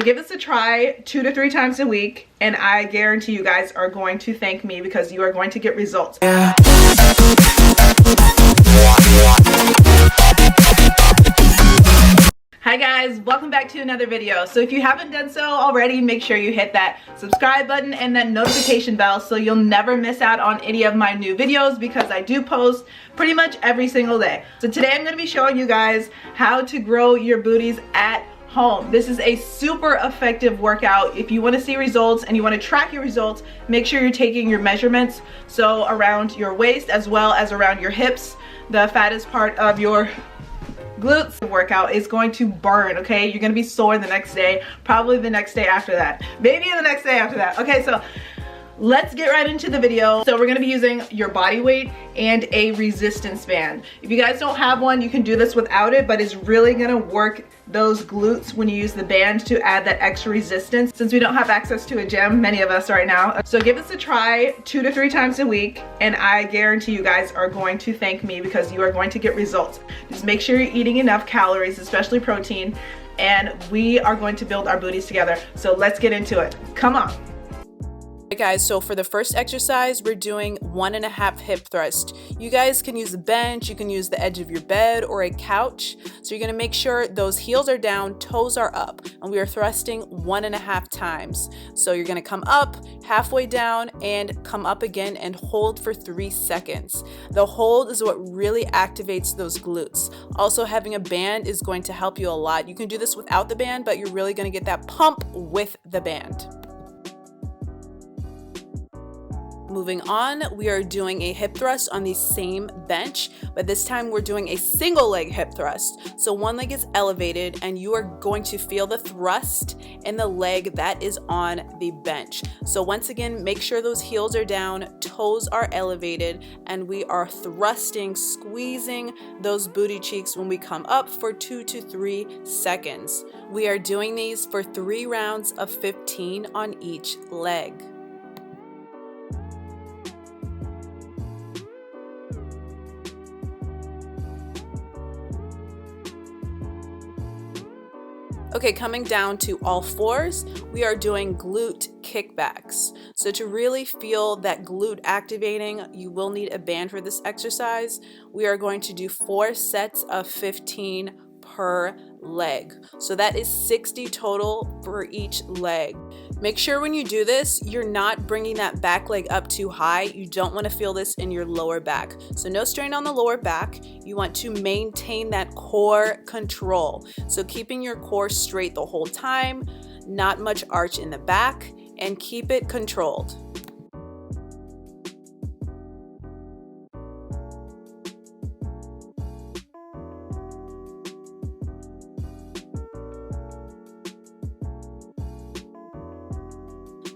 Give this a try 2 to 3 times a week, and I guarantee you guys are going to thank me because you are going to get results. Yeah. Hi guys, welcome back to another video. So if you haven't done so already, make sure you hit that subscribe button and that notification bell so you'll never miss out on any of my new videos, because I do post pretty much every single day. So today I'm going to be showing you guys how to grow your booties at home. This is a super effective workout. If you want to see results and you want to track your results, make sure you're taking your measurements, so around your waist as well as around your hips, the fattest part of your glutes. Workout is going to burn, okay? You're gonna be sore the next day, probably the next day after that, maybe the next day after that. Okay, so let's get right into the video. So we're gonna be using your body weight and a resistance band. If you guys don't have one, you can do this without it, but it's really gonna work those glutes when you use the band to add that extra resistance, since we don't have access to a gym, many of us right now. So give this a try 2 to 3 times a week, and I guarantee you guys are going to thank me because you are going to get results. Just make sure you're eating enough calories, especially protein, and we are going to build our booties together. So let's get into it. Come on. Hey guys, so for the first exercise, we're doing 1.5 hip thrust. You guys can use a bench, you can use the edge of your bed or a couch. So you're gonna make sure those heels are down, toes are up, and we are thrusting 1.5 times. So you're gonna come up, halfway down, and come up again and hold for 3 seconds. The hold is what really activates those glutes. Also, having a band is going to help you a lot. You can do this without the band, but you're really gonna get that pump with the band. Moving on, we are doing a hip thrust on the same bench, but this time we're doing a single leg hip thrust. So one leg is elevated and you are going to feel the thrust in the leg that is on the bench. So once again, make sure those heels are down, toes are elevated, and we are thrusting, squeezing those booty cheeks when we come up for 2 to 3 seconds. We are doing these for 3 rounds of 15 on each leg. Okay, coming down to all fours, we are doing glute kickbacks. So to really feel that glute activating, you will need a band for this exercise. We are going to do 4 sets of 15 per leg. So that is 60 total for each leg. Make sure when you do this, you're not bringing that back leg up too high. You don't want to feel this in your lower back. So no strain on the lower back. You want to maintain that core control. So keeping your core straight the whole time, not much arch in the back, and keep it controlled.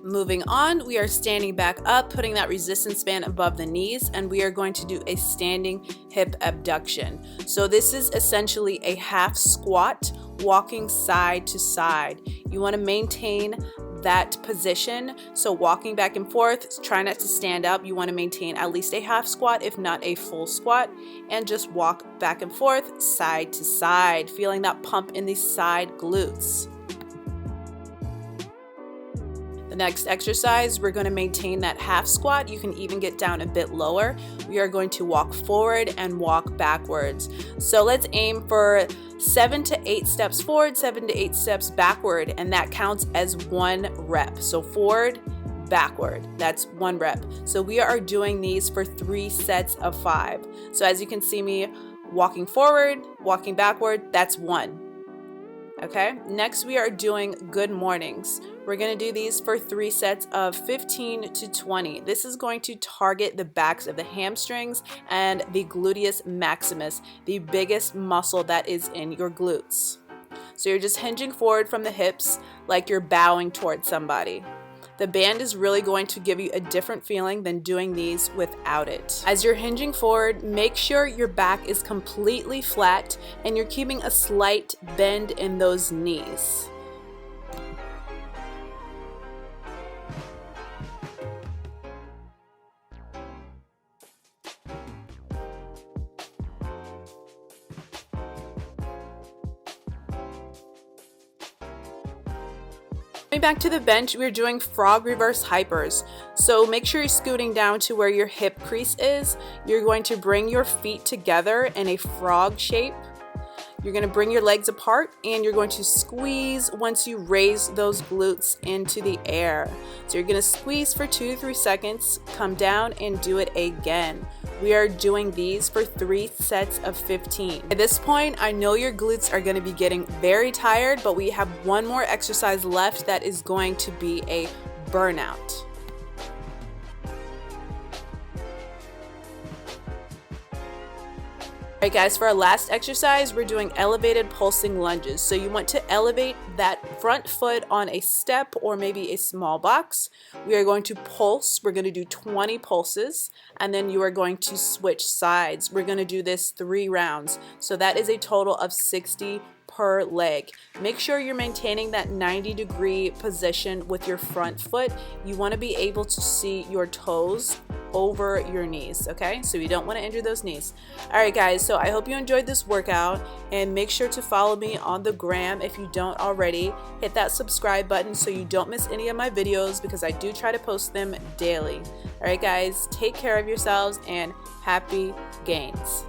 Moving on, we are standing back up, putting that resistance band above the knees, and we are going to do a standing hip abduction. So this is essentially a half squat, walking side to side. You want to maintain that position. So walking back and forth, try not to stand up. You want to maintain at least a half squat, if not a full squat, and just walk back and forth, side to side, feeling that pump in the side glutes. The next exercise, we're going to maintain that half squat. You can even get down a bit lower. We are going to walk forward and walk backwards. So let's aim for 7 to 8 steps forward, 7 to 8 steps backward, and that counts as 1 rep. So forward, backward, that's 1 rep. So we are doing these for 3 sets of 5. So as you can see me walking forward, walking backward, that's 1. Okay, next we are doing good mornings. We're going to do these for 3 sets of 15 to 20. This is going to target the backs of the hamstrings and the gluteus maximus, the biggest muscle that is in your glutes. So you're just hinging forward from the hips like you're bowing towards somebody. The band is really going to give you a different feeling than doing these without it. As you're hinging forward, make sure your back is completely flat and you're keeping a slight bend in those knees. Coming back to the bench, we're doing frog reverse hypers. So make sure you're scooting down to where your hip crease is. You're going to bring your feet together in a frog shape. You're going to bring your legs apart and you're going to squeeze once you raise those glutes into the air. So you're going to squeeze for 2 to 3 seconds, come down and do it again. We are doing these for 3 sets of 15. At this point, I know your glutes are going to be getting very tired, but we have one more exercise left that is going to be a burnout. Alright guys, for our last exercise, we're doing elevated pulsing lunges. So you want to elevate that front foot on a step or maybe a small box. We are going to pulse. We're going to do 20 pulses, and then you are going to switch sides. We're going to do this 3 rounds. So that is a total of 60 per leg. Make sure you're maintaining that 90-degree position with your front foot. You want to be able to see your toes over your knees, okay? So you don't want to injure those knees. Alright guys, so I hope you enjoyed this workout, and make sure to follow me on the gram if you don't already. Hit that subscribe button so you don't miss any of my videos, because I do try to post them daily. Alright guys, take care of yourselves and happy gains.